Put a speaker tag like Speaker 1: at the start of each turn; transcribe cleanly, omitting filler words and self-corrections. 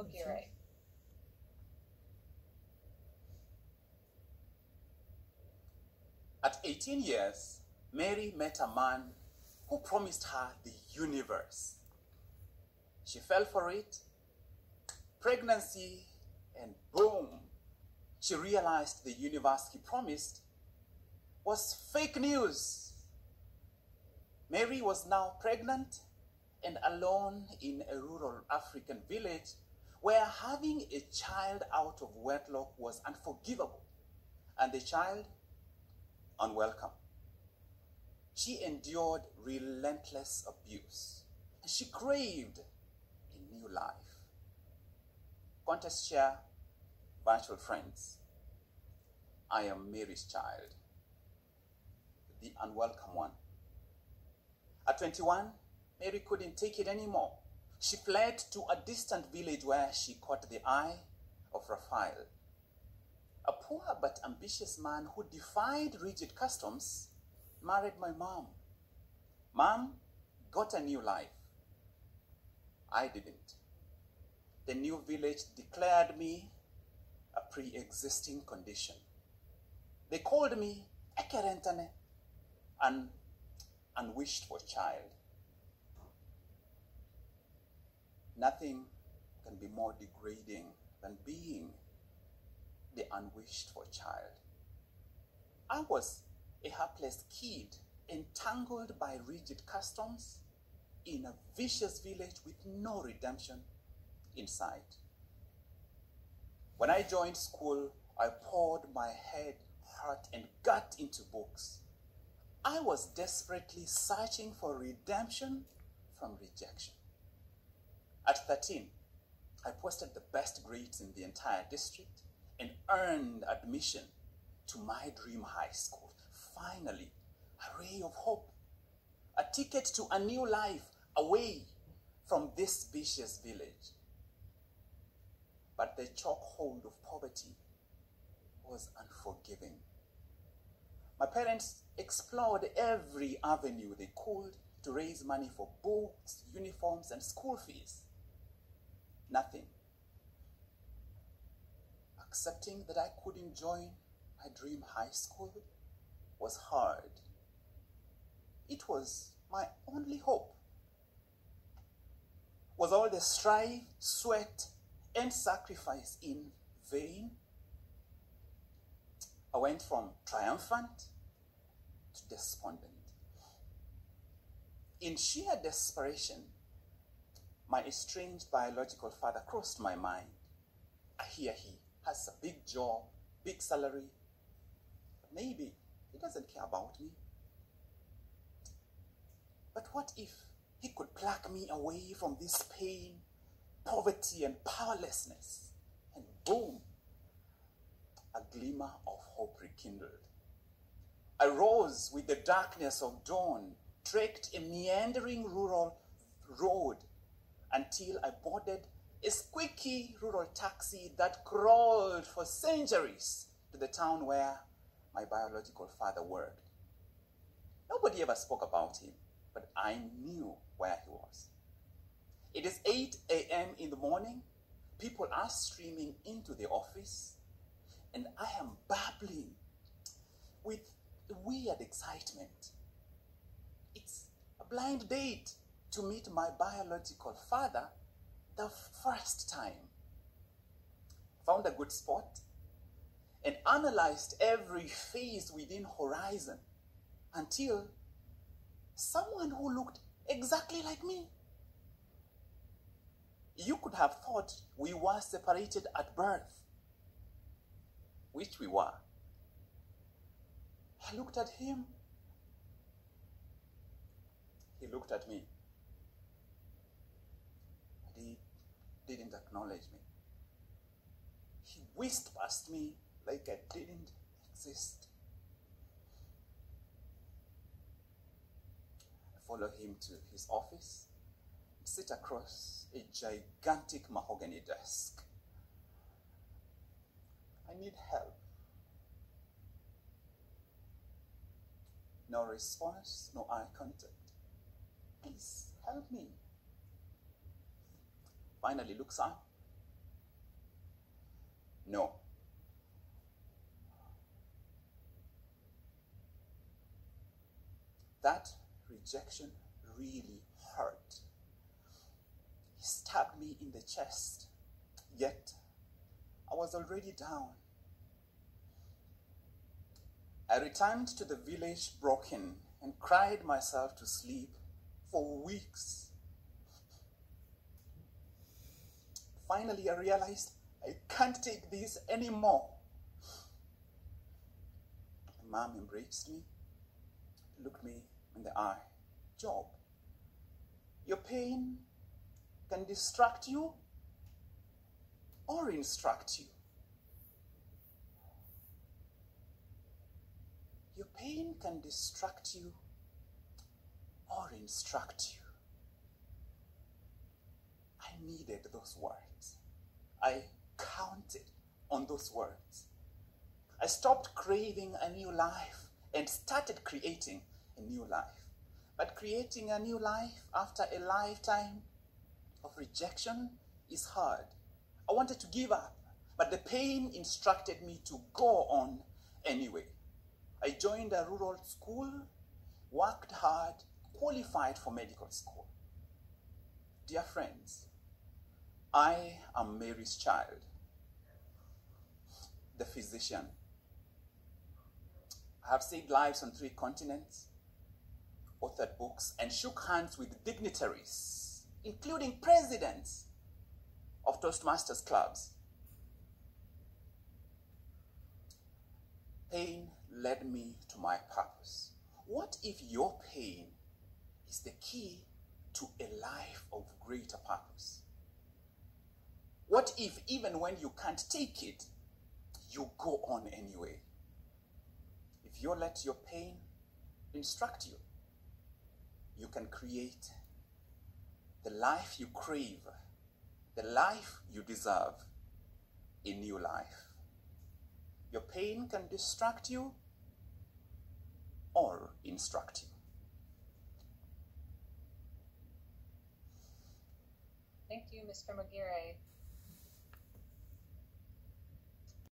Speaker 1: Mogire.
Speaker 2: At 18 years, Mary met a man who promised her the universe. She fell for it, pregnancy, and boom, she realized the universe he promised was fake news. Mary was now pregnant and alone in a rural African village where having a child out of wedlock was unforgivable and the child unwelcome. She endured relentless abuse. She craved a new life. Contest share, virtual friends. I am Mary's child, the unwelcome one. At 21, Mary couldn't take it anymore. She fled to a distant village where she caught the eye of Raphael, a poor but ambitious man who defied rigid customs, married my mom. Mom got a new life. I didn't. The new village declared me a pre-existing condition. They called me Ekerentane, an unwished for child. Nothing can be more degrading than being the unwished for child. I was a helpless kid entangled by rigid customs in a vicious village with no redemption in sight. When I joined school, I poured my head, heart, and gut into books. I was desperately searching for redemption from rejection. At 13, I posted the best grades in the entire district and earned admission to my dream high school. Finally, a ray of hope, a ticket to a new life away from this vicious village. But the chokehold of poverty was unforgiving. My parents explored every avenue they could to raise money for books, uniforms, and school fees. Nothing. Accepting that I couldn't join my dream high school was hard. It was my only hope. Was all the strife, sweat, and sacrifice in vain? I went from triumphant to despondent. In sheer desperation, my estranged biological father crossed my mind. I hear he has a big job, big salary, but maybe he doesn't care about me. But what if he could pluck me away from this pain, poverty, and powerlessness? And boom, a glimmer of hope rekindled. I rose with the darkness of dawn, trekked a meandering rural road until I boarded a squeaky rural taxi that crawled for centuries to the town where my biological father worked. Nobody ever spoke about him, but I knew where he was. It is 8 a.m. in the morning. People are streaming into the office, and I am babbling with weird excitement. It's a blind date to meet my biological father the first time. Found a good spot and analyzed every face within horizon until someone who looked exactly like me. You could have thought we were separated at birth, which we were. I looked at him. He looked at me. He didn't acknowledge me. He whisked past me like I didn't exist. I followed him to his office, sit across a gigantic mahogany desk. I need help. No response, no eye contact. Please help me. Finally looks up No. That rejection really hurt. He stabbed me in the chest, yet I was already down. I returned to the village broken and cried myself to sleep for weeks. Finally, I realized I can't take this anymore. My mom embraced me, looked me in the eye. Job, your pain can distract you or instruct you. Your pain can distract you or instruct you. I needed those words. I counted on those words. I stopped craving a new life and started creating a new life. But creating a new life after a lifetime of rejection is hard. I wanted to give up, but the pain instructed me to go on anyway. I joined a rural school, worked hard, qualified for medical school. Dear friends, I am Mary's child, the physician. I have saved lives on 3 continents, authored books, and shook hands with dignitaries, including presidents of Toastmasters clubs. Pain led me to my purpose. What if your pain is the key to a life of greater purpose? What if even when you can't take it, you go on anyway? If you let your pain instruct you, you can create the life you crave, the life you deserve, a new life. Your pain can distract you or instruct you.
Speaker 1: Thank you, Mr. Mogire.